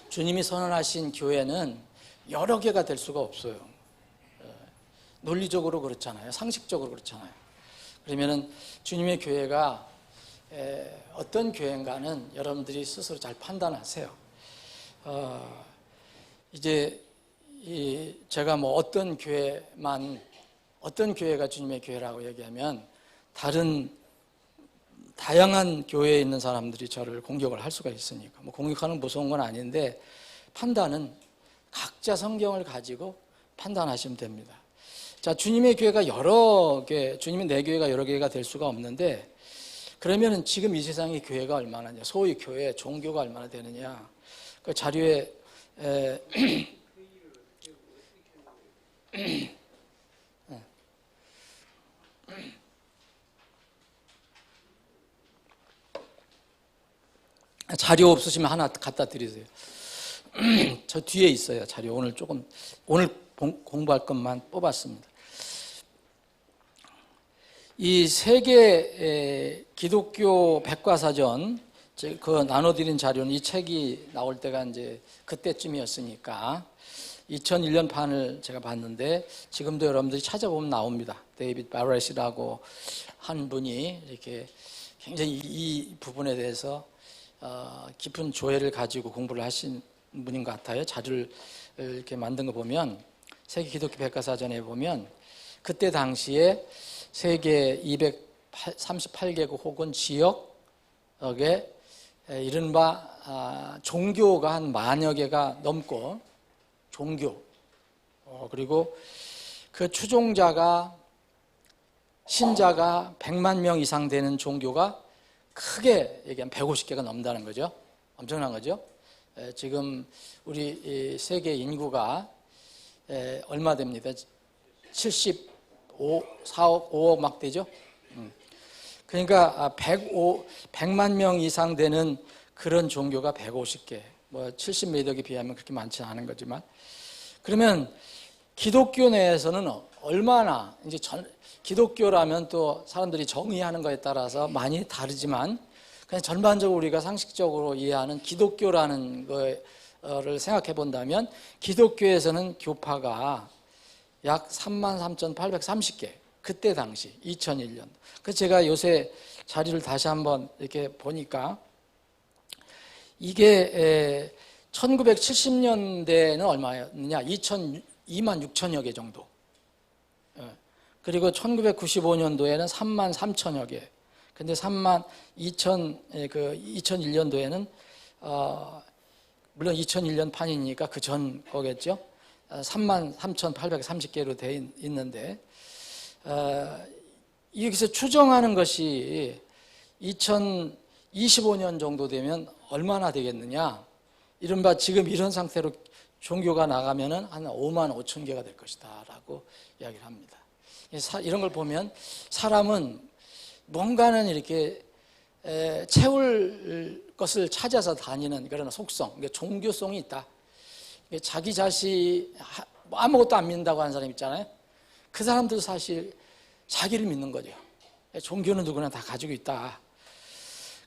주님이 선언하신 교회는 여러 개가 될 수가 없어요. 논리적으로 그렇잖아요. 상식적으로 그렇잖아요. 그러면은 주님의 교회가 어떤 교회인가는 여러분들이 스스로 잘 판단하세요. 이제 제가 뭐 어떤 교회가 주님의 교회라고 얘기하면 다양한 교회에 있는 사람들이 저를 공격을 할 수가 있으니까 뭐 공격하는 무서운 건 아닌데 판단은 각자 성경을 가지고 판단하시면 됩니다. 자, 주님의 교회가 주님의 내 교회가 여러 개가 될 수가 없는데 그러면 지금 이 세상의 교회가 얼마나냐, 소위 교회, 종교가 얼마나 되느냐. 그 자료에 자료 없으시면 하나 갖다 드리세요. 저 뒤에 있어요, 자료. 오늘 공부할 것만 뽑았습니다. 이 세계 기독교 백과사전, 그 나눠드린 자료는 이 책이 나올 때가 이제 그때쯤이었으니까 2001년 판을 제가 봤는데 지금도 여러분들이 찾아보면 나옵니다. 데이빗 바렛이라고 한 분이 이렇게 굉장히 이 부분에 대해서 깊은 조예를 가지고 공부를 하신 분인 것 같아요. 자료를 이렇게 만든 거 보면 세계 기독교 백과사전에 보면 그때 당시에 세계 238개국 혹은 지역에 이른바 종교가 한 10,000여 개가 넘고 종교 그리고 그 추종자가 신자가 100만 명 이상 되는 종교가 크게 얘기하면 150개가 넘는다는 거죠. 엄청난 거죠. 지금 우리 세계 인구가 얼마 됩니다. 4억, 5억 막 되죠. 그러니까 100만 명 이상 되는 그런 종교가 150개, 뭐 70몇 억에 비하면 그렇게 많지 않은 거지만, 그러면 기독교 내에서는 얼마나 이제 기독교라면 또 사람들이 정의하는 거에 따라서 많이 다르지만 그냥 전반적으로 우리가 상식적으로 이해하는 기독교라는 거를 생각해 본다면 기독교에서는 교파가 약 33,830개, 그때 당시 2001년. 그래서 제가 요새 자료를 다시 한번 이렇게 보니까 이게 1970년대에는 얼마였느냐? 26,000여 개 정도. 그리고 1995년도에는 33,000여 개. 근데 2001년도에는 물론 2001년 판이니까 그 전 거겠죠. 33,830개로 되어 있는데 여기서 추정하는 것이 2025년 정도 되면 얼마나 되겠느냐. 이른바 지금 이런 상태로 종교가 나가면은 한 5만 5천 개가 될 것이다 라고 이야기를 합니다. 이런 걸 보면 사람은 뭔가는 이렇게 채울 것을 찾아서 다니는 그런 속성, 그러니까 종교성이 있다. 자기 자신 아무것도 안 믿는다고 하는 사람 있잖아요. 그 사람들도 사실 자기를 믿는 거죠. 종교는 누구나 다 가지고 있다.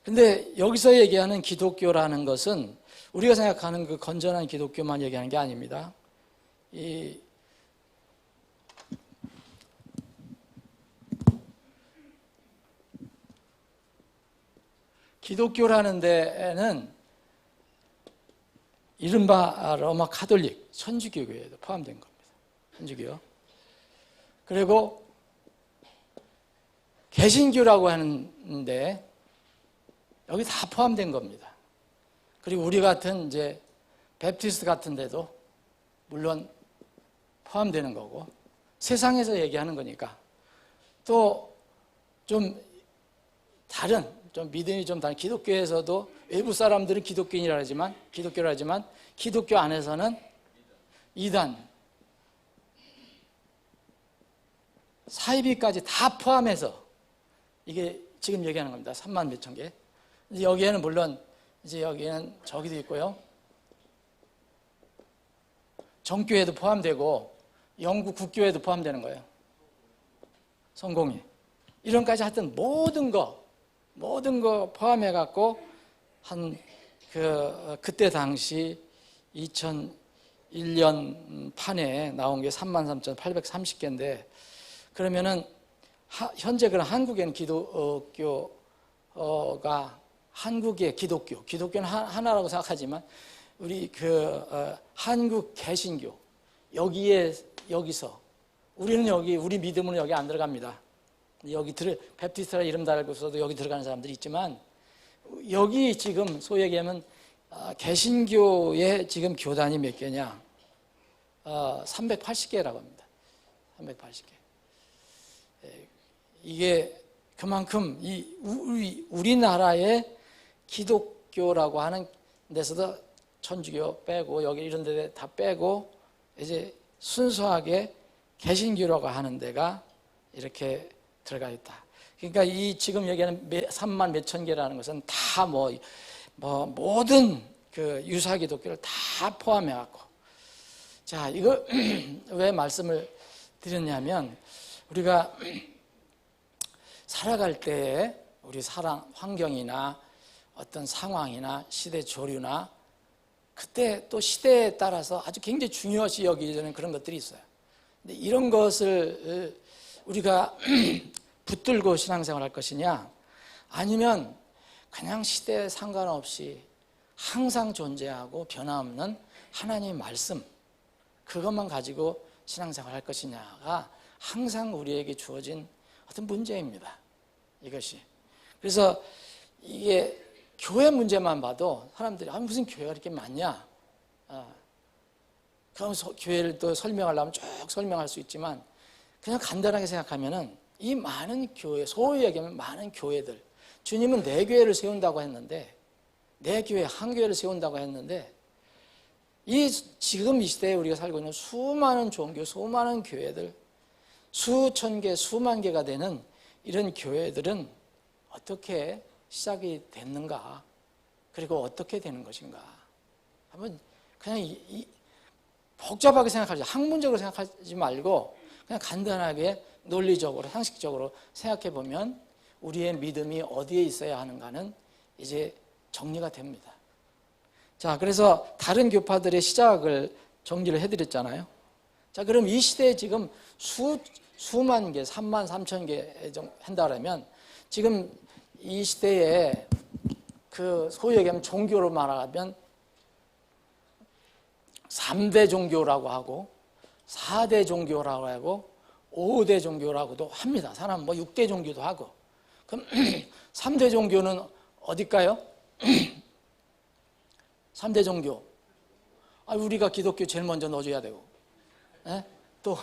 근데 여기서 얘기하는 기독교라는 것은 우리가 생각하는 그 건전한 기독교만 얘기하는 게 아닙니다. 이 기독교라는 데에는 이른바 로마 카톨릭, 천주교에도 포함된 겁니다. 천주교. 그리고 개신교라고 하는데 여기 다 포함된 겁니다. 그리고 우리 같은 이제 베프티스트 같은 데도 물론 포함되는 거고 세상에서 얘기하는 거니까 또 좀 믿음이 좀 다른 기독교에서도 외부 사람들은 기독교인이라 하지만 기독교 안에서는 이단, 사이비까지 다 포함해서 이게 지금 얘기하는 겁니다. 3만 몇천 개. 여기에는 물론 이제 여기에는 저기도 있고요. 정교회도 포함되고 영국 국교회도 포함되는 거예요. 성공회. 이런까지 하여튼 모든 거 포함해 갖고 그때 당시 2001년 판에 나온 게 33,830개인데 그러면은 현재 그런 한국에는 기독교가 한국의 기독교는 하나라고 생각하지만 우리 한국 개신교 여기서 우리는 우리 믿음은 여기 안 들어갑니다. 여기 베프티스트라 이름 달고서도 여기 들어가는 사람들이 있지만 여기 지금 소위 얘기하면 개신교의 지금 교단이 몇 개냐? 380개라고 합니다. 380개. 이게 그만큼 우리나라의 기독교라고 하는 데서도 천주교 빼고 여기 이런 데 다 빼고 이제 순수하게 개신교라고 하는 데가 이렇게 들어가 있다. 그러니까 이 지금 얘기하는 3만 몇천 개라는 것은 다 모든 그 유사 기독교를 다 포함해 갖고 자, 이거 왜 말씀을 드렸냐면 우리가 살아갈 때에 우리 환경이나 어떤 상황이나 시대 조류나 그때 또 시대에 따라서 아주 굉장히 중요시 여기는 그런 것들이 있어요. 근데 이런 것을 우리가 붙들고 신앙생활 할 것이냐 아니면 그냥 시대에 상관없이 항상 존재하고 변함없는 하나님의 말씀 그것만 가지고 신앙생활 할 것이냐가 항상 우리에게 주어진 어떤 문제입니다. 이것이. 그래서 이게 교회 문제만 봐도 사람들이 무슨 교회가 이렇게 많냐? 그럼 교회를 또 설명하려면 쭉 설명할 수 있지만 그냥 간단하게 생각하면은 이 많은 교회, 소위 얘기하면 많은 교회들 주님은 내 교회를 세운다고 했는데 내 교회, 한 교회를 세운다고 했는데 지금 이 시대에 우리가 살고 있는 수많은 종교, 수많은 교회들 수천 개, 수만 개가 되는 이런 교회들은 어떻게 시작이 됐는가? 그리고 어떻게 되는 것인가? 한번 그냥 복잡하게 생각하지, 학문적으로 생각하지 말고 그냥 간단하게 논리적으로, 상식적으로 생각해 보면 우리의 믿음이 어디에 있어야 하는가는 이제 정리가 됩니다. 자, 그래서 다른 교파들의 시작을 정리를 해드렸잖아요. 자, 그럼 이 시대에 지금 수만 개, 3만 3천 개 한다면 지금 이 시대에 그 소위 얘기하면 종교로 말하면 3대 종교라고 하고 4대 종교라고 하고 5대 종교라고도 합니다. 사람 6대 종교도 하고. 그럼 3대 종교는 어딜까요? 3대 종교. 우리가 기독교 제일 먼저 넣어줘야 되고. 또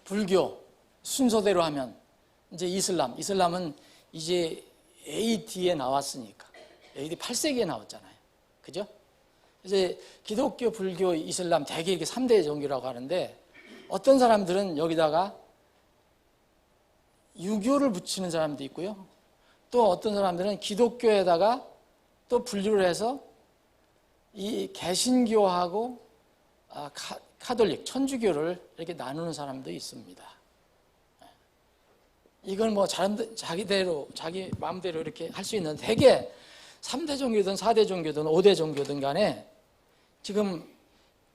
불교 순서대로 하면 이제 이슬람은 이제 AD에 나왔으니까 AD 8세기에 나왔잖아요. 그죠? 이제 기독교, 불교, 이슬람 대개 이렇게 3대 종교라고 하는데 어떤 사람들은 여기다가 유교를 붙이는 사람도 있고요. 또 어떤 사람들은 기독교에다가 또 분류를 해서 이 개신교하고 카톨릭, 천주교를 이렇게 나누는 사람도 있습니다. 이건 자기 마음대로 이렇게 할 수 있는 대개 3대 종교든 4대 종교든 5대 종교든 간에 지금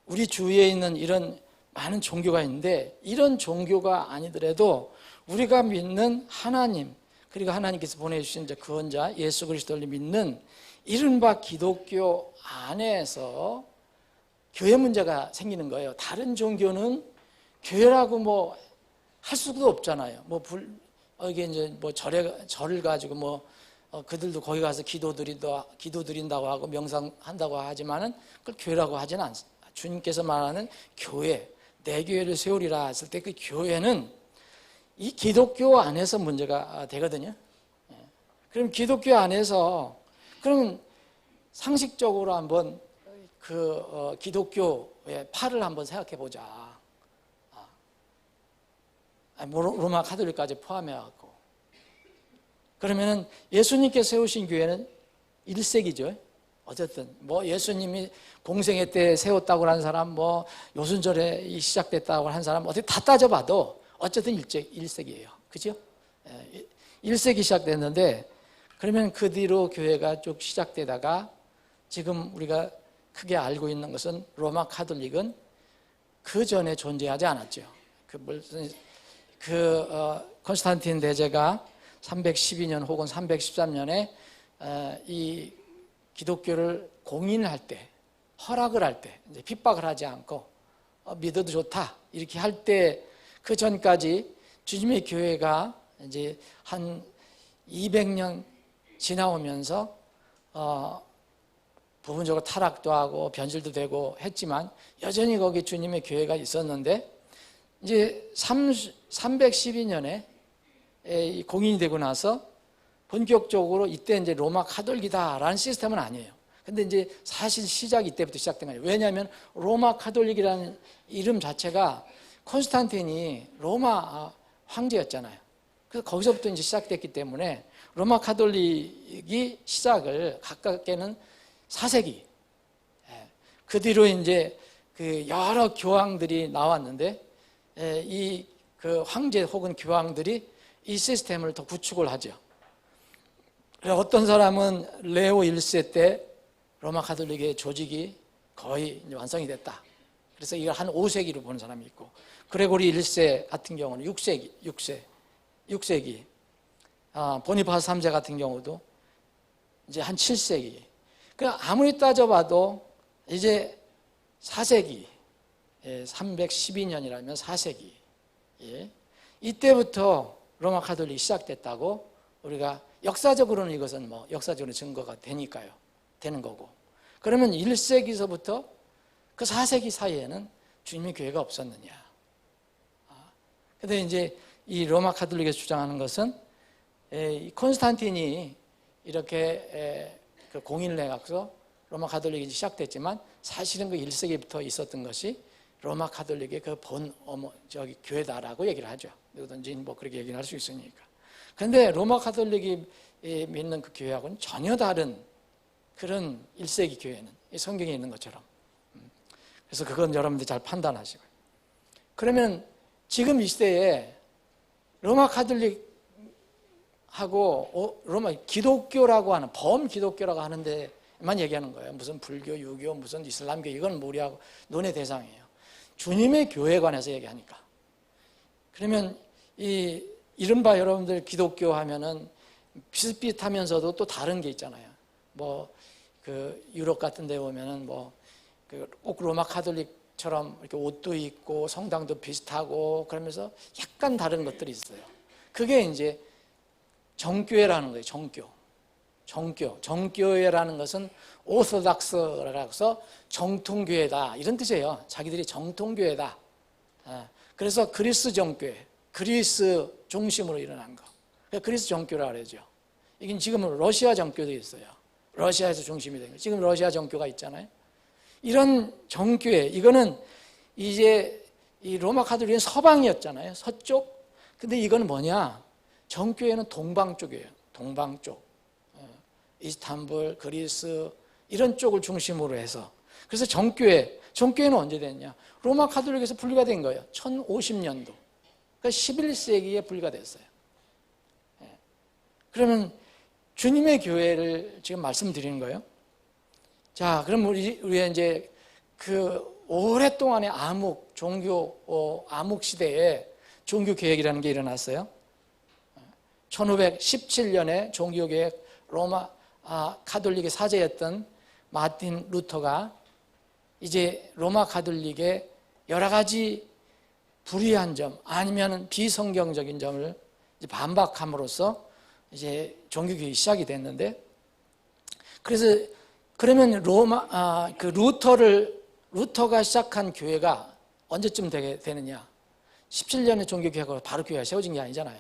우리 주위에 있는 이런 많은 종교가 있는데 이런 종교가 아니더라도 우리가 믿는 하나님 그리고 하나님께서 보내주신 구원자 예수 그리스도를 믿는 이른바 기독교 안에서 교회 문제가 생기는 거예요. 다른 종교는 교회라고 할 수도 없잖아요. 이게 이제 절을 가지고 그들도 거기 가서 기도 드린다고 하고 명상한다고 하지만은 그걸 교회라고 하지는 않습니다. 주님께서 말하는 교회, 내 교회를 세우리라 했을 때 그 교회는 이 기독교 안에서 문제가 되거든요. 그럼 기독교 안에서 그럼 상식적으로 한번 기독교의 파를 한번 생각해 보자. 로마 카톨릭까지 포함해갖고. 그러면은 예수님께서 세우신 교회는 1세기죠. 어쨌든 예수님이 공생애 때 세웠다고 하는 사람, 요순절에 시작됐다고 하는 사람 어떻게 다 따져봐도 어쨌든 1세기예요. 그죠? 1세기 시작됐는데 그러면 그 뒤로 교회가 쭉 시작되다가 지금 우리가 크게 알고 있는 것은 로마 카톨릭은 그 전에 존재하지 않았죠. 콘스탄틴 대제가 312년 혹은 313년에 이 기독교를 공인할 때, 허락을 할 때, 이제 핍박을 하지 않고 믿어도 좋다 이렇게 할 때 그 전까지 주님의 교회가 이제 한 200년 지나오면서 부분적으로 타락도 하고 변질도 되고 했지만 여전히 거기 주님의 교회가 있었는데 이제 312년에 공인이 되고 나서 본격적으로 이때 이제 로마 카톨릭이다라는 시스템은 아니에요. 근데 이제 사실 시작이 이때부터 시작된 거예요. 왜냐하면 로마 카톨릭이라는 이름 자체가 콘스탄틴이 로마 황제였잖아요. 그래서 거기서부터 이제 시작됐기 때문에 로마 카톨릭이 시작을 가깝게는 4세기. 그 뒤로 이제 그 여러 교황들이 나왔는데 이 그 황제 혹은 교황들이 이 시스템을 더 구축을 하죠. 어떤 사람은 레오 1세 때 로마 카톨릭의 조직이 거의 이제 완성이 됐다. 그래서 이걸 한 5세기로 보는 사람이 있고, 그레고리 1세 같은 경우는 6세기, 보니파스 3세 같은 경우도 이제 한 7세기. 그러니까 아무리 따져봐도 이제 4세기, 312년이라면 4세기. 이때부터 로마 카톨릭이 시작됐다고 우리가 역사적으로는 이것은 뭐 역사적으로 증거가 되니까요. 되는 거고. 그러면 1세기서부터 그 4세기 사이에는 주님의 교회가 없었느냐. 근데 이제 이 로마 카톨릭에서 주장하는 것은 콘스탄틴이 이렇게 그 공인을 해갖고 로마 카톨릭이 시작됐지만 사실은 그 1세기부터 있었던 것이 로마 카톨릭의 그 교회다라고 얘기를 하죠. 누구든지 뭐 그렇게 얘기를 할 수 있으니까. 그런데 로마 카톨릭이 믿는 그 교회하고는 전혀 다른 그런 1세기 교회는 성경에 있는 것처럼. 그래서 그건 여러분들이 잘 판단하시고요. 그러면 지금 이 시대에 로마 카톨릭하고 로마 기독교라고 하는 범기독교라고 하는데만 얘기하는 거예요. 무슨 불교, 유교, 무슨 이슬람교 이건 무리하고 논의 대상이에요. 주님의 교회에 관해서 얘기하니까. 그러면 이 이른바 여러분들 기독교 하면은 비슷비슷하면서도 또 다른 게 있잖아요. 뭐 그 유럽 같은 데 보면은 뭐 꼭 로마 카톨릭처럼 이렇게 옷도 입고 성당도 비슷하고 그러면서 약간 다른 것들이 있어요. 그게 이제 정교회라는 거예요. 정교회라는 것은 오소닥스라고 해서 정통교회다 이런 뜻이에요. 자기들이 정통교회다. 그래서 그리스 정교회, 그리스 중심으로 일어난 거. 그리스 정교라고 그러죠. 이게 지금은 러시아 정교도 있어요. 러시아에서 중심이 된 거예요. 지금 러시아 정교가 있잖아요. 이런 정교회, 이거는 이제 이 로마 카톨릭은 서방이었잖아요. 서쪽. 근데 이건 뭐냐? 정교회는 동방 쪽이에요. 동방 쪽. 이스탄불, 그리스 이런 쪽을 중심으로 해서. 그래서 정교회는 언제 됐냐? 로마 카톨릭에서 분리가 된 거예요. 1050년도. 그러니까 11세기에 분리가 됐어요. 그러면 주님의 교회를 지금 말씀드리는 거예요. 자, 그럼 우리가 이제 그 오랫동안의 암흑 시대에 종교 개혁이라는 게 일어났어요. 1517년에 종교 개혁 로마 카톨릭의 사제였던 마틴 루터가 이제 로마 카톨릭의 여러 가지 불의한 점 아니면 비성경적인 점을 이제 반박함으로써 이제 종교개혁이 시작이 됐는데, 그래서 그러면 루터가 시작한 교회가 언제쯤 되느냐? 17년에 종교개혁으로 바로 교회가 세워진 게 아니잖아요.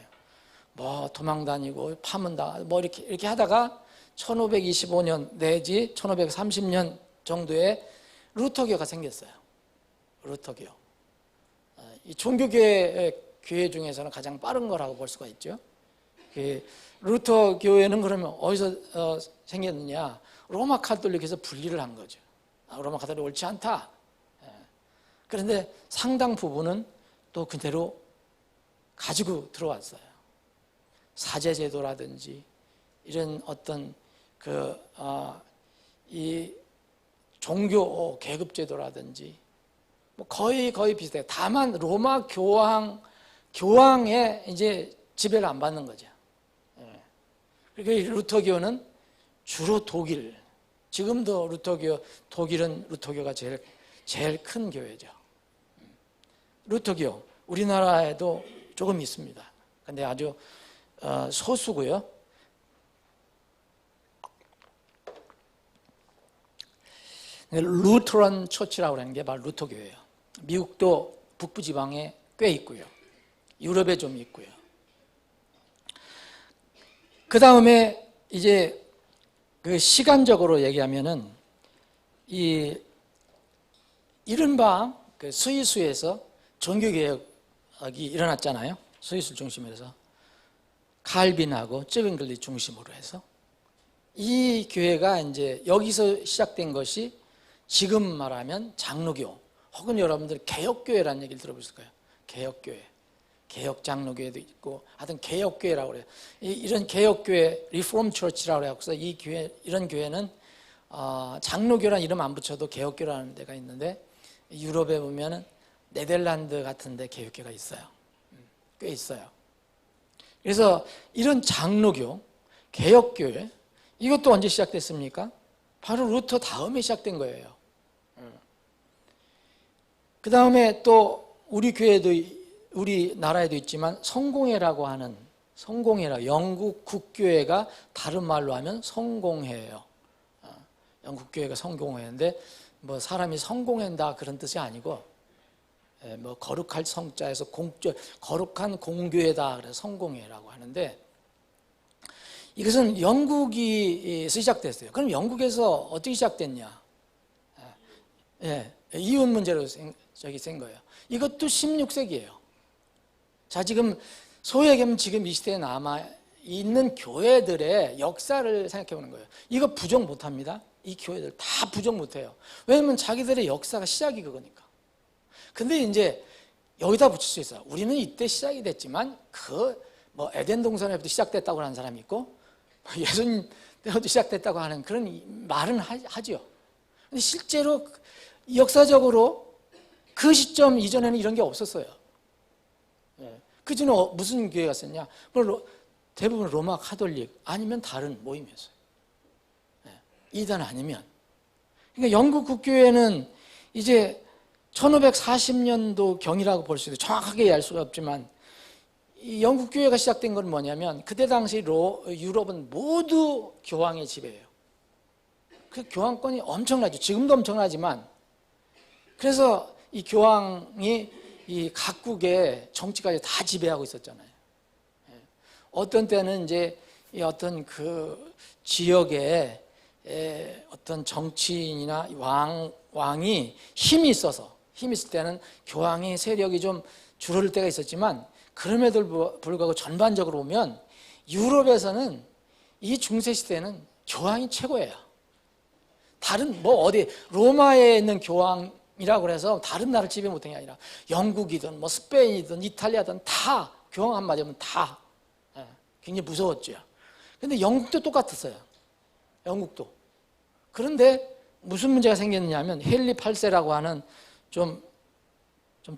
뭐 도망 다니고 파문다 뭐 이렇게 하다가 1525년 내지 1530년 정도에 루터교가 생겼어요. 루터교. 이 종교교회 중에서는 가장 빠른 거라고 볼 수가 있죠. 루터 교회는 그러면 어디서 생겼느냐? 로마 카톨릭에서 분리를 한 거죠. 로마 카톨릭 옳지 않다. 그런데 상당 부분은 또 그대로 가지고 들어왔어요. 사제제도라든지 이런 어떤 이 종교 계급제도라든지 뭐 거의 비슷해요. 다만 로마 교황의 이제 지배를 안 받는 거죠. 그러니까 루터교는 주로 독일, 지금도 독일은 루터교가 제일 큰 교회죠. 루터교, 우리나라에도 조금 있습니다. 근데 아주 소수고요. 루터런 처치라고 하는 게 바로 루터교예요. 미국도 북부 지방에 꽤 있고요. 유럽에 좀 있고요. 그 다음에 이제 그 시간적으로 얘기하면은 이른바 그 스위스에서 종교개혁이 일어났잖아요. 스위스를 중심으로 해서 칼빈하고 쯔윙글리 중심으로 해서 이 교회가 이제 여기서 시작된 것이 지금 말하면 장로교 혹은 여러분들 개혁교회라는 얘기를 들어보실 거예요. 개혁교회, 개혁장로교회도 있고 하여튼 개혁교회라고 그래요. 이런 개혁교회, 리폼 처치라고 해서 이 교회, 이런 교회는 장로교라는 이름 안 붙여도 개혁교라는 데가 있는데 유럽에 보면은 네덜란드 같은 데 개혁교회가 있어요. 꽤 있어요. 그래서 이런 장로교, 개혁교회 이것도 언제 시작됐습니까? 바로 루터 다음에 시작된 거예요. 그 다음에 또 우리 교회도 우리나라에도 있지만 성공회라고 하는 영국 국교회가 다른 말로 하면 성공회예요. 영국 교회가 성공회인데 뭐 사람이 성공한다 그런 뜻이 아니고 뭐 거룩할 성자에서 거룩한 공교회다 그래서 성공회라고 하는데 이것은 영국에서 시작됐어요. 그럼 영국에서 어떻게 시작됐냐? 이혼 문제로 생긴 거예요. 이것도 16세기예요. 자, 지금 소위 얘기하면 지금 이 시대에 남아 있는 교회들의 역사를 생각해 보는 거예요. 이거 부정 못 합니다. 이 교회들 다 부정 못 해요. 왜냐면 자기들의 역사가 시작이 그거니까. 근데 이제 여기다 붙일 수 있어요. 우리는 이때 시작이 됐지만 뭐 에덴 동산에부터 시작됐다고 하는 사람이 있고 예수님 때부터 시작됐다고 하는 그런 말은 하죠. 근데 실제로 역사적으로 그 시점 이전에는 이런 게 없었어요. 그 전에 무슨 교회가 있었냐? 대부분 로마 카톨릭 아니면 다른 모임이었어요. 이단 아니면. 그러니까 영국 국교회는 이제 1540년도 경이라고 볼 수 있어요. 정확하게 알 수가 없지만 이 영국 교회가 시작된 건 뭐냐면 그때 당시 유럽은 모두 교황의 지배예요. 그 교황권이 엄청나죠. 지금도 엄청나지만 그래서 이 교황이 이 각국의 정치까지 다 지배하고 있었잖아요. 어떤 때는 이제 이 어떤 그 지역에 어떤 정치인이나 왕이 힘이 있을 때는 교황의 세력이 좀 줄어들 때가 있었지만 그럼에도 불구하고 전반적으로 보면 유럽에서는 이 중세 시대는 교황이 최고예요. 다른 뭐 어디 로마에 있는 교황이라고 해서 다른 나라를 지배 못한 게 아니라 영국이든 뭐 스페인이든 이탈리아든 다 교황 한마디 하면 다 굉장히 무서웠죠. 근데 영국도 똑같았어요. 영국도. 그런데 무슨 문제가 생겼냐면 헨리 8세라고 하는 좀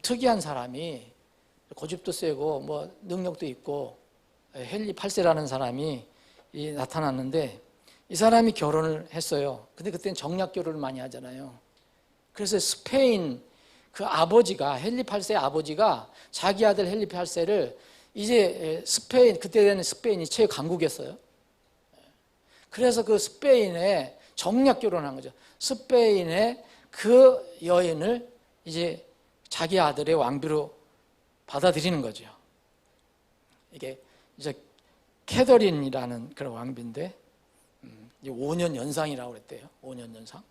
특이한 사람이 고집도 세고 뭐 능력도 있고 헨리 8세라는 사람이 나타났는데 이 사람이 결혼을 했어요. 근데 그때는 정략 결혼을 많이 하잖아요. 그래서 스페인 그 아버지가 헨리 8세 아버지가 자기 아들 헨리 8세를 이제 스페인 그때는 스페인이 최 강국이었어요. 그래서 그 스페인에 정략 결혼한 거죠. 스페인의 그 여인을 이제 자기 아들의 왕비로 받아들이는 거죠. 이게 이제 캐더린이라는 그런 왕비인데 5년 연상이라고 그랬대요. 5년 연상.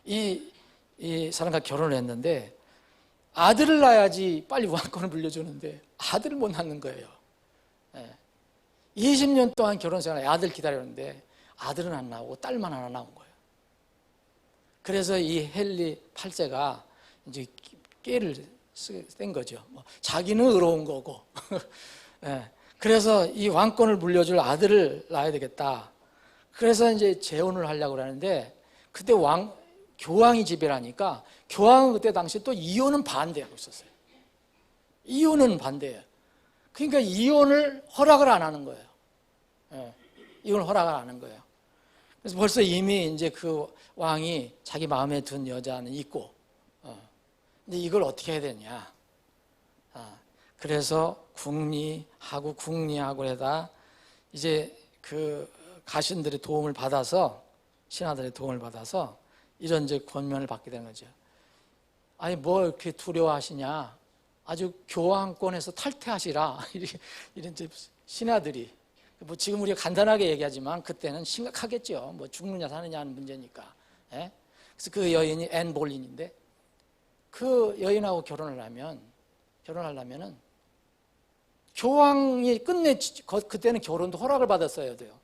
이 사람과 결혼을 했는데 아들을 낳아야지 빨리 왕권을 물려주는데 아들을 못 낳는 거예요. 20년 동안 결혼 생활에 아들 기다렸는데 아들은 안 나오고 딸만 하나 나온 거예요. 그래서 이 헨리 8세가 이제 깨를 쓴 거죠. 자기는 의로운 거고. 그래서 이 왕권을 물려줄 아들을 낳아야 되겠다. 그래서 이제 재혼을 하려고 하는데 그때 교황이 지배를 하니까 교황은 그때 당시 또 이혼은 반대하고 있었어요. 이혼은 반대예요. 그러니까 이혼을 허락을 안 하는 거예요. 예, 이혼을 허락을 안 하는 거예요. 그래서 벌써 이미 이제 그 왕이 자기 마음에 든 여자는 있고, 근데 이걸 어떻게 해야 되냐. 그래서 국리하고 해다 이제 그 가신들의 도움을 받아서, 신하들의 도움을 받아서 이런 이제 권면을 받게 되는 거죠. 아니 뭐 이렇게 두려워하시냐, 아주 교황권에서 탈퇴하시라. 이런 이제 신하들이, 뭐 지금 우리가 간단하게 얘기하지만 그때는 심각하겠죠. 뭐 죽느냐 사느냐 하는 문제니까. 예? 그래서 그 여인이 앤 볼린인데, 그 여인하고 결혼하려면은 교황이 그때는 결혼도 허락을 받았어야 돼요.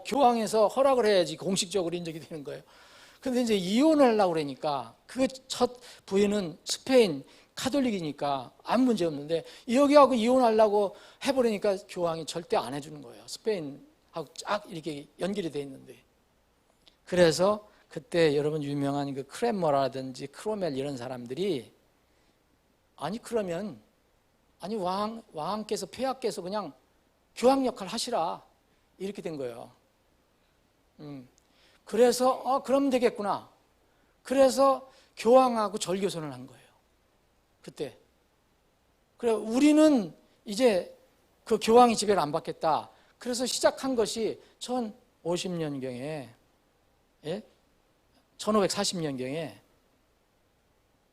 교황에서 허락을 해야지 공식적으로 인정이 되는 거예요. 근데 이제 이혼을 하려고 그러니까 그 첫 부인은 스페인 카톨릭이니까 아무 문제 없는데, 여기하고 이혼하려고 해버리니까 교황이 절대 안 해주는 거예요. 스페인하고 쫙 이렇게 연결이 돼 있는데. 그래서 그때 여러분 유명한 그 크렘머라든지 크로멜 이런 사람들이, 그러면 왕께서 폐하께서 그냥 교황 역할 하시라, 이렇게 된 거예요. 그래서 그럼 되겠구나. 그래서 교황하고 절교선을 한 거예요. 그때. 그래 우리는 이제 그 교황이 지배를 안 받겠다. 그래서 시작한 것이 1050년경에, 예? 1540년경에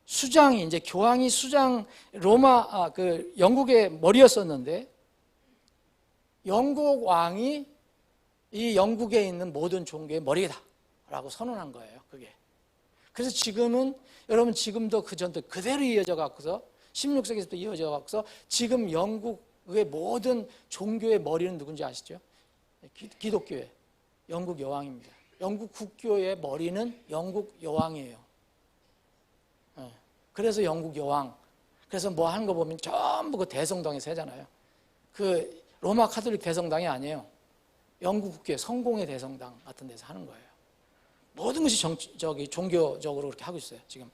수장이, 이제 교황이 수장, 그 영국의 머리였었는데, 영국 왕이 이 영국에 있는 모든 종교의 머리다라고 선언한 거예요. 그게. 그래서 지금은 여러분, 지금도 그 전도 그대로 이어져 갖고서 16세기부터 이어져 갖고서 지금 영국의 모든 종교의 머리는 누군지 아시죠? 기독교의 영국 여왕입니다. 영국 국교의 머리는 영국 여왕이에요. 그래서 영국 여왕. 그래서 뭐 하는 거 보면 전부 그 대성당에서 하잖아요. 그 로마 카톨릭 대성당이 아니에요. 영국 국교의 성공회 대성당 같은 데서 하는 거예요. 모든 것이 종교적으로 그렇게 하고 있어요, 지금.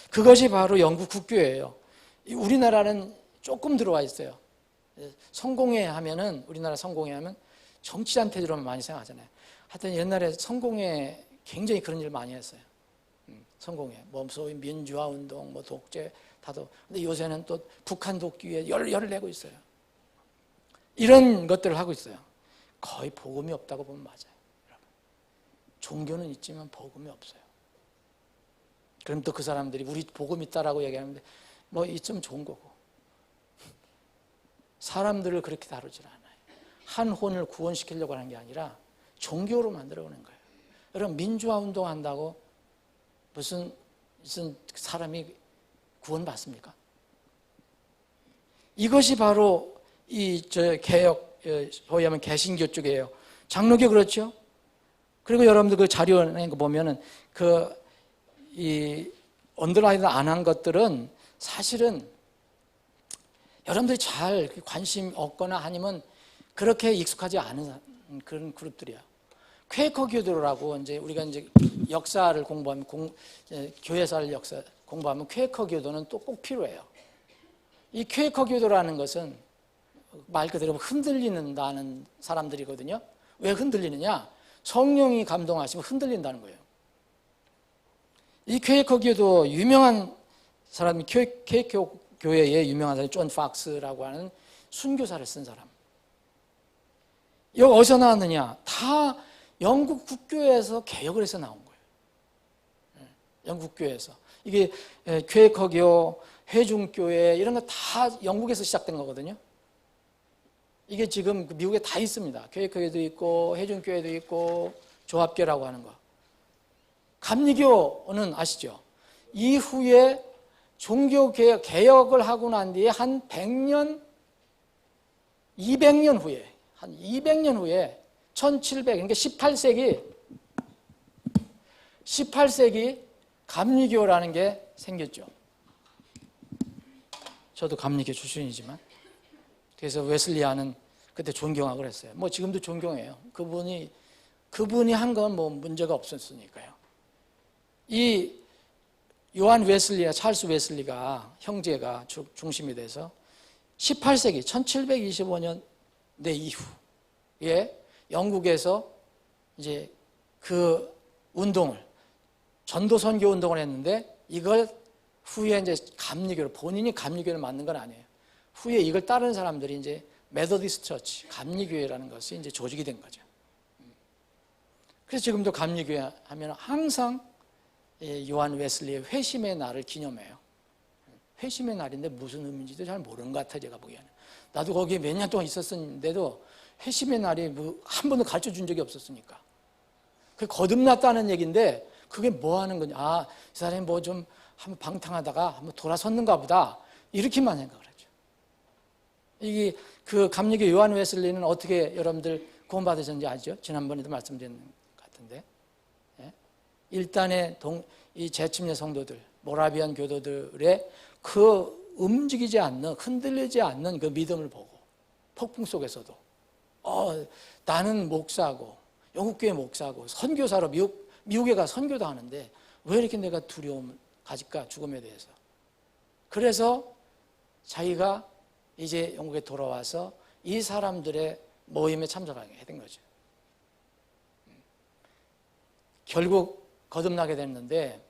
그것이 바로 영국 국교예요. 우리나라는 조금 들어와 있어요. 성공회 하면은, 우리나라 성공회 하면 정치한테 들어오면 많이 생각하잖아요. 하여튼 옛날에 성공회 굉장히 그런 일 많이 했어요. 성공회. 뭐 소위 민주화 운동, 뭐 독재, 다도. 근데 요새는 또 북한 돕기 위해 열을 내고 있어요. 이런 것들을 하고 있어요. 거의 복음이 없다고 보면 맞아요. 종교는 있지만 복음이 없어요. 그럼 또 그 사람들이 우리 복음 있다라고 얘기하는데 뭐 있으면 좋은 거고, 사람들을 그렇게 다루질 않아요. 한 혼을 구원시키려고 하는 게 아니라 종교로 만들어오는 거예요. 여러분, 민주화 운동한다고 무슨 사람이 구원받습니까? 이것이 바로 개혁, 소위 하면 개신교 쪽이에요. 장로교 그렇죠? 그리고 여러분들 그 자료 낸 거 보면은 이 언더라인 안 한 것들은 사실은 여러분들이 잘 관심 없거나 아니면 그렇게 익숙하지 않은 그런 그룹들이야. 퀘이커교도라고, 이제 우리가 이제 역사를 공부하면, 교회사를 역사 공부하면 퀘이커교도는 또 꼭 필요해요. 이 퀘이커교도라는 것은 말 그대로 흔들리는다는 사람들이거든요. 왜 흔들리느냐? 성령이 감동하시면 흔들린다는 거예요. 이 퀘이커교도 유명한 사람이, 퀘이커 교회의 유명한 사람이 존 팍스라고 하는 순교사를 쓴 사람. 여기 어디서 나왔느냐? 다 영국 국교에서 개혁을 해서 나온 거예요. 영국 교회에서. 이게 퀘이커교, 회중교회 이런 거 다 영국에서 시작된 거거든요. 이게 지금 미국에 다 있습니다. 퀘이커교회도 있고 회중교회도 있고 조합교라고 하는 거. 감리교는 아시죠? 이후에 종교개혁을 하고 난 뒤에 한 100년, 200년 후에, 한 200년 후에 1700, 그러니까 18세기 감리교라는 게 생겼죠. 저도 감리교 출신이지만. 그래서 웨슬리안은 그때 존경하고 그랬어요. 뭐 지금도 존경해요. 그분이 한 건 뭐 문제가 없었으니까요. 이 요한 웨슬리와 찰스 웨슬리가 형제가 중심이 돼서 18세기 1725년 내 이후에 영국에서 이제 그 운동을 전도 선교 운동을 했는데 이걸 후에 이제 감리교를 본인이 감리교를 만든 건 아니에요. 후에 이걸 따르는 사람들이 이제 메더디스트 처치, 감리교회라는 것이 이제 조직이 된 거죠. 그래서 지금도 감리교회 하면 항상 요한 웨슬리의 회심의 날을 기념해요. 회심의 날인데 무슨 의미인지도 잘 모르는 것 같아요, 제가 보기에는. 나도 거기에 몇 년 동안 있었는데도 회심의 날이 뭐 한 번도 가르쳐 준 적이 없었으니까. 그게 거듭났다는 얘기인데 그게 뭐 하는 거냐. 아, 이 사람이 뭐 좀 한번 방탕하다가 한번 돌아섰는가 보다. 이렇게만 생각을 하죠. 이게 그 감리교 요한 웨슬리는 어떻게 여러분들 구원받으셨는지 아시죠? 지난번에도 말씀드린 것 같은데. 일단의 이 재침례 성도들, 모라비안 교도들의 그 움직이지 않는, 흔들리지 않는 그 믿음을 보고 폭풍 속에서도 나는 목사고 영국교회 목사고 선교사로 미국에 가 선교도 하는데 왜 이렇게 내가 두려움을 가질까, 죽음에 대해서. 그래서 자기가 이제 영국에 돌아와서 이 사람들의 모임에 참석하게 된 거죠. 결국 거듭나게 됐는데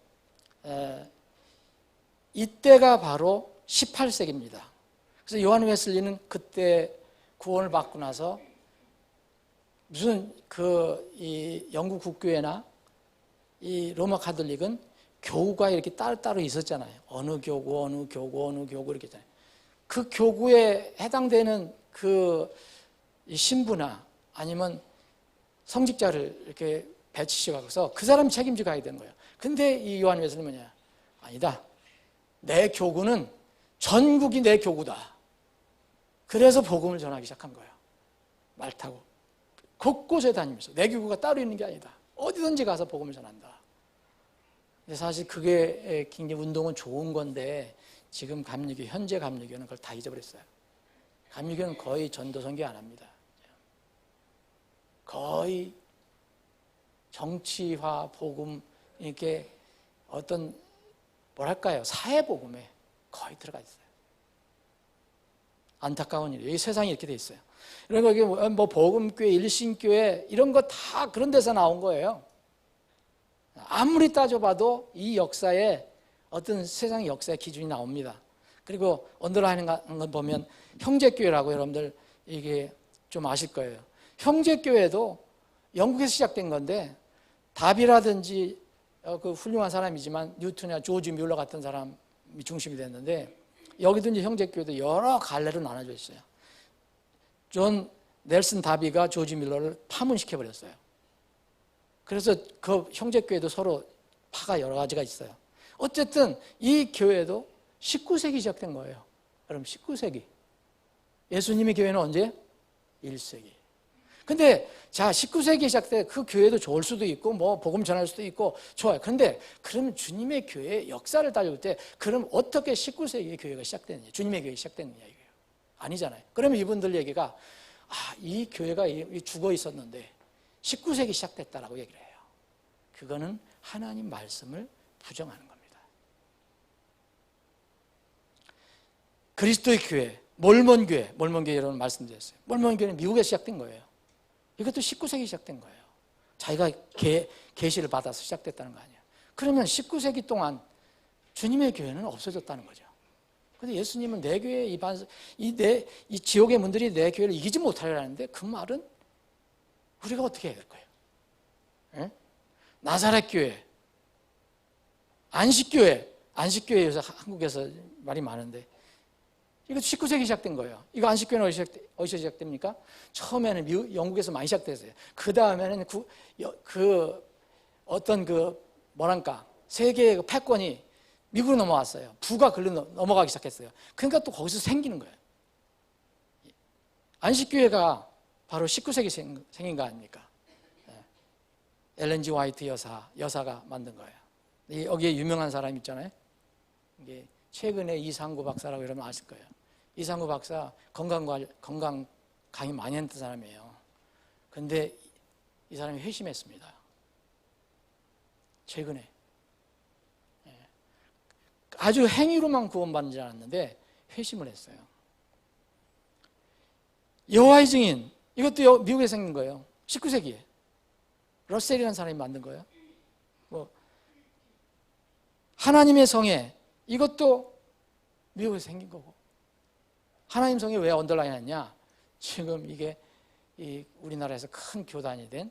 이때가 바로 18세기입니다. 그래서 요한 웨슬리는 그때 구원을 받고 나서 무슨 이 영국 국교회나 이 로마 가톨릭은 교구가 이렇게 따로 있었잖아요. 어느 교구 이렇게 있잖아요. 그 교구에 해당되는 그 신부나 아니면 성직자를 이렇게 배치시켜서 그 사람이 책임지고 가야 되는 거예요. 근데 이 요한 웨슬리는 뭐냐? 아니다. 내 교구는 전국이 내 교구다. 그래서 복음을 전하기 시작한 거예요. 말 타고. 곳곳에 다니면서 내 교구가 따로 있는 게 아니다. 어디든지 가서 복음을 전한다. 근데 사실 그게 굉장히 운동은 좋은 건데 지금 감리교, 현재 감리교는 그걸 다 잊어버렸어요. 감리교는 거의 전도 선교 안 합니다. 거의 정치화 복음, 이렇게 어떤 뭐랄까요, 사회 복음에 거의 들어가 있어요. 안타까운 일이에요. 이 세상이 이렇게 돼 있어요. 그러니까 이게 뭐 복음교회, 일신교회 이런 거 다 그런 데서 나온 거예요. 아무리 따져봐도 이 역사에 어떤 세상 역사의 기준이 나옵니다. 그리고 언더라인한 걸 보면 형제교회라고 여러분들 이게 좀 아실 거예요. 형제교회도 영국에서 시작된 건데 다비라든지 그 훌륭한 사람이지만 뉴턴이나 조지 뮬러 같은 사람이 중심이 됐는데 여기도 이제 형제교회도 여러 갈래로 나눠져 있어요. 존 넬슨 다비가 조지 뮬러를 파문시켜버렸어요. 그래서 그 형제교회도 서로 파가 여러 가지가 있어요. 어쨌든 이 교회도 19세기 시작된 거예요. 여러분 19세기. 예수님의 교회는 언제? 1세기. 근데 자 19세기 시작된 그 교회도 좋을 수도 있고 뭐 복음 전할 수도 있고 좋아요. 그런데 그러면 주님의 교회의 역사를 따질 때 그럼 어떻게 19세기의 교회가 시작됐느냐, 주님의 교회가 시작됐느냐 이거예요. 아니잖아요. 그러면 이분들 얘기가 이 교회가 죽어 있었는데 19세기 시작됐다라고 얘기를 해요. 그거는 하나님 말씀을 부정하는 겁니다. 그리스도의 교회, 몰몬교회 여러분 말씀드렸어요. 몰몬교회는 미국에 시작된 거예요. 이것도 19세기 시작된 거예요. 자기가 계시를 받아서 시작됐다는 거 아니에요. 그러면 19세기 동안 주님의 교회는 없어졌다는 거죠. 그런데 예수님은 내 교회 이 지옥의 문들이 내 교회를 이기지 못하려는데 그 말은 우리가 어떻게 해야 될 거예요? 네? 나사렛 교회, 안식교회에서 한국에서 말이 많은데 이거 19세기 시작된 거예요. 이거 안식교회는 어디서 시작됩니까? 처음에는 영국에서 많이 시작됐어요. 그 다음에는 뭐랄까 세계의 패권이 미국으로 넘어왔어요. 부가 글로 넘어가기 시작했어요. 그러니까 또 거기서 생기는 거예요. 안식교회가 바로 19세기 생긴 거 아닙니까? 엘렌 G 화이트 여사가 만든 거예요. 여기에 유명한 사람 있잖아요. 이게 최근에 이상구 박사라고 여러분 아실 거예요. 이상구 박사 건강 강의 많이 했던 사람이에요. 근데 이 사람이 회심했습니다. 최근에. 아주 행위로만 구원받는 줄 알았는데 회심을 했어요. 여호와의 증인, 이것도 미국에 생긴 거예요. 19세기에 러셀이라는 사람이 만든 거예요. 하나님의 성애, 이것도 미국에 생긴 거고. 하나님 성애 왜 언더라인 했냐? 지금 이게 우리나라에서 큰 교단이 된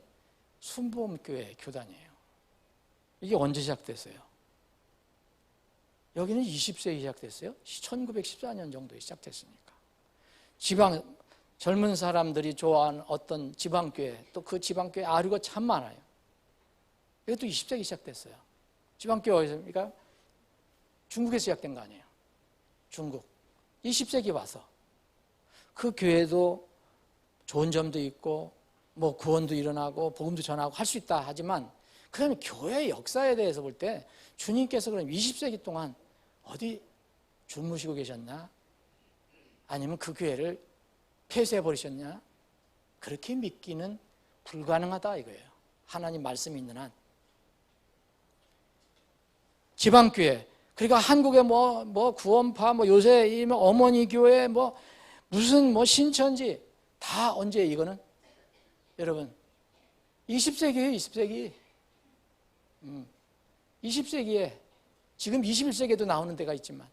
순복음교회 교단이에요. 이게 언제 시작됐어요? 여기는 20세기 시작됐어요. 1914년 정도에 시작됐으니까. 젊은 사람들이 좋아하는 어떤 지방교회, 또 그 지방교회 아류가 참 많아요. 이것도 20세기 시작됐어요. 지방교회 어디서? 그러니까 중국에서 시작된 거 아니에요. 중국. 20세기 와서. 그 교회도 좋은 점도 있고, 뭐 구원도 일어나고, 복음도 전하고 할 수 있다 하지만, 그다음에 교회의 역사에 대해서 볼 때 주님께서 그럼 20세기 동안 어디 주무시고 계셨나? 아니면 그 교회를 폐쇄해버리셨냐? 그렇게 믿기는 불가능하다 이거예요. 하나님 말씀이 있는 한. 지방교회, 그러니까 한국의 구원파, 요새 이 어머니 교회, 무슨 신천지, 다 언제 이거는? 여러분, 20세기예요, 20세기. 20세기에, 지금 21세기에도 나오는 데가 있지만,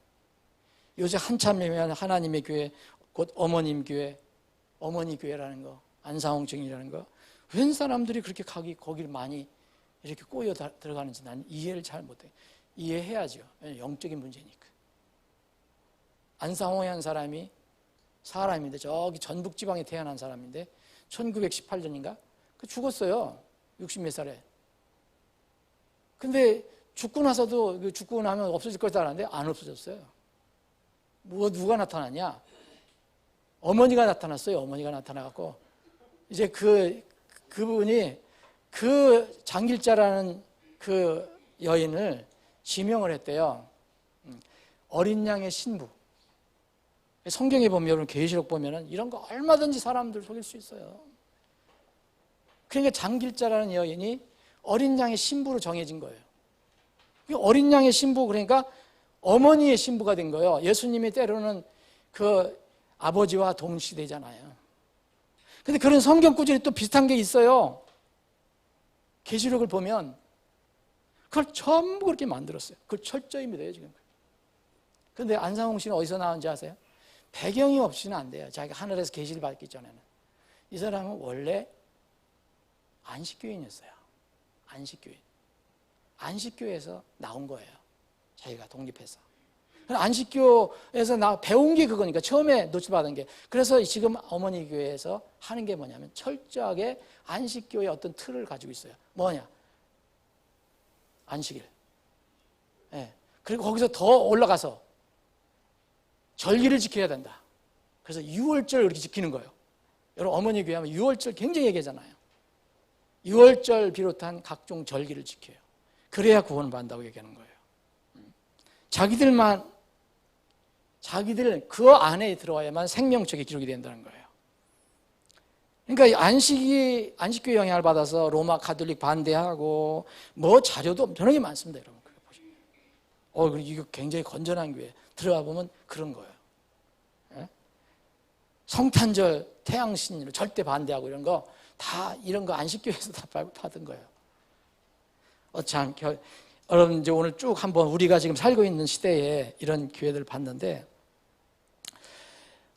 요새 한참이면 하나님의 교회, 곧 어머님 교회, 어머니 교회라는 거, 안상홍 증인이라는 거, 웬 사람들이 그렇게 거기를 많이 이렇게 꼬여 들어가는지 나는 이해를 잘 못해요. 이해해야죠. 영적인 문제니까. 안상홍이라는 사람인데 저기 전북지방에 태어난 사람인데 1918년인가? 죽었어요. 60몇 살에. 근데 죽고 나서도 죽고 나면 없어질 걸 알았는데 안 없어졌어요. 누가 나타났냐? 어머니가 나타났어요. 어머니가 나타나갖고 이제 그분이 그 장길자라는 그 여인을 지명을 했대요. 어린 양의 신부. 성경에 보면, 여러분 계시록 보면은 이런 거 얼마든지 사람들 속일 수 있어요. 그러니까 장길자라는 여인이 어린 양의 신부로 정해진 거예요. 어린 양의 신부, 그러니까 어머니의 신부가 된 거예요. 예수님이 때로는 그 아버지와 동시대잖아요. 근데 그런 성경 구절이 또 비슷한 게 있어요. 계시록을 보면 그걸 전부 그렇게 만들었어요. 그걸 철저히 믿어요, 지금. 그런데 안상홍 씨는 어디서 나온지 아세요? 배경이 없이는 안 돼요. 자기가 하늘에서 계시를 받기 전에는. 이 사람은 원래 안식교인이었어요. 안식교인. 안식교에서 나온 거예요. 자기가 독립해서. 안식교에서 배운 게 그거니까, 처음에 노출받은 게. 그래서 지금 어머니 교회에서 하는 게 뭐냐면 철저하게 안식교의 어떤 틀을 가지고 있어요. 뭐냐? 안식일. 네. 그리고 거기서 더 올라가서 절기를 지켜야 된다. 그래서 6월절 이렇게 지키는 거예요. 여러분 어머니 교회 하면 6월절 굉장히 얘기하잖아요. 6월절 비롯한 각종 절기를 지켜요. 그래야 구원을 받는다고 얘기하는 거예요. 자기들 그 안에 들어와야만 생명책이 기록이 된다는 거예요. 그러니까 안식교의 영향을 받아서 로마 가톨릭 반대하고 자료도 엄청나게 많습니다, 여러분. 보시면. 이거 굉장히 건전한 교회. 들어가 보면 그런 거예요. 예? 성탄절, 태양신 절대 반대하고 이런 거 안식교에서 다 받은 거예요. 여러분 이제 오늘 쭉 한번 우리가 지금 살고 있는 시대에 이런 교회들을 봤는데,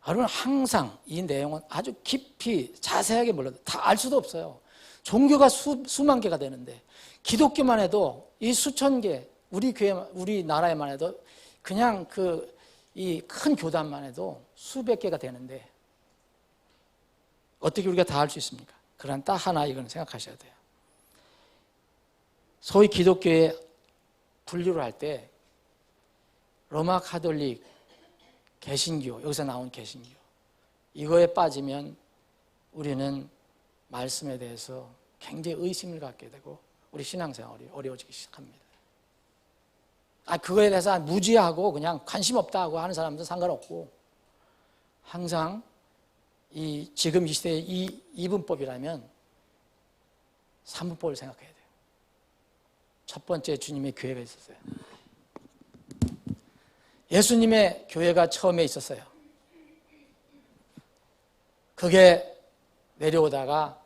여러분 항상 이 내용은 아주 깊이 자세하게 몰라도 다 알 수도 없어요. 종교가 수만 개가 되는데, 기독교만 해도 이 수천 개, 우리 나라에만 해도 그냥 이 큰 교단만 해도 수백 개가 되는데 어떻게 우리가 다 알 수 있습니까? 그런 딱 하나 이거는 생각하셔야 돼요. 소위 기독교의 분류를 할 때 로마 가톨릭, 개신교, 여기서 나온 개신교, 이거에 빠지면 우리는 말씀에 대해서 굉장히 의심을 갖게 되고 우리 신앙생활이 어려워지기 시작합니다. 그거에 대해서 무지하고 그냥 관심 없다 하고 하는 사람들은 상관없고, 항상 지금 이 시대의 이 이분법이라면 3분법을 생각해야 돼요. 첫 번째, 주님의 교회가 있었어요. 예수님의 교회가 처음에 있었어요. 그게 내려오다가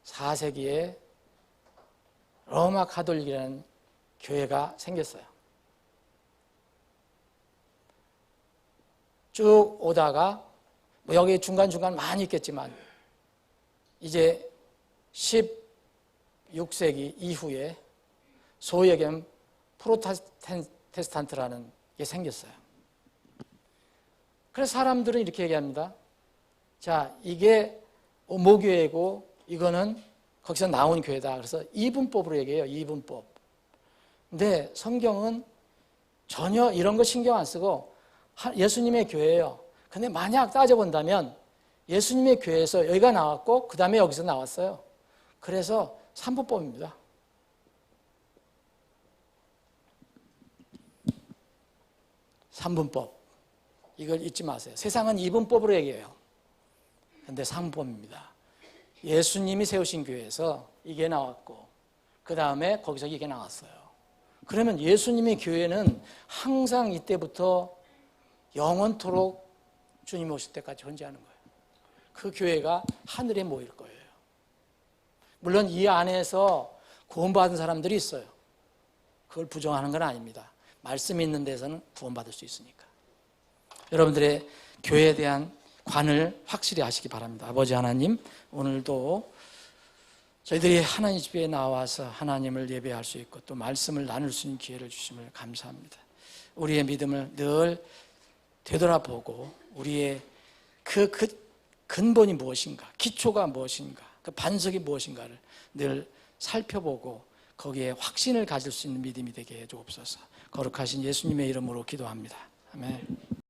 4세기에 로마 가톨릭이라는 교회가 생겼어요. 쭉 오다가 뭐 여기 중간중간 많이 있겠지만 이제 16세기 이후에 소위 얘기하면 프로테스탄트라는 게 생겼어요. 그래서 사람들은 이렇게 얘기합니다. 자, 이게 모교회고 이거는 거기서 나온 교회다. 그래서 이분법으로 얘기해요. 이분법. 근데 성경은 전혀 이런 거 신경 안 쓰고 예수님의 교회예요. 근데 만약 따져본다면 예수님의 교회에서 여기가 나왔고 그 다음에 여기서 나왔어요. 그래서 삼분법입니다. 삼분법. 이걸 잊지 마세요. 세상은 이분법으로 얘기해요. 근데 삼분법입니다. 예수님이 세우신 교회에서 이게 나왔고 그 다음에 거기서 이게 나왔어요. 그러면 예수님의 교회는 항상 이때부터 영원토록 주님이 오실 때까지 존재하는 거예요. 그 교회가 하늘에 모일 거예요. 물론 이 안에서 구원받은 사람들이 있어요. 그걸 부정하는 건 아닙니다. 말씀이 있는 데서는 구원받을 수 있으니까. 여러분들의 교회에 대한 관을 확실히 하시기 바랍니다. 아버지 하나님, 오늘도 저희들이 하나님 집에 나와서 하나님을 예배할 수 있고 또 말씀을 나눌 수 있는 기회를 주심을 감사합니다. 우리의 믿음을 늘 되돌아보고 우리의 그 근본이 무엇인가, 기초가 무엇인가, 그 반석이 무엇인가를 늘 살펴보고 거기에 확신을 가질 수 있는 믿음이 되게 해주옵소서. 거룩하신 예수님의 이름으로 기도합니다. 아멘.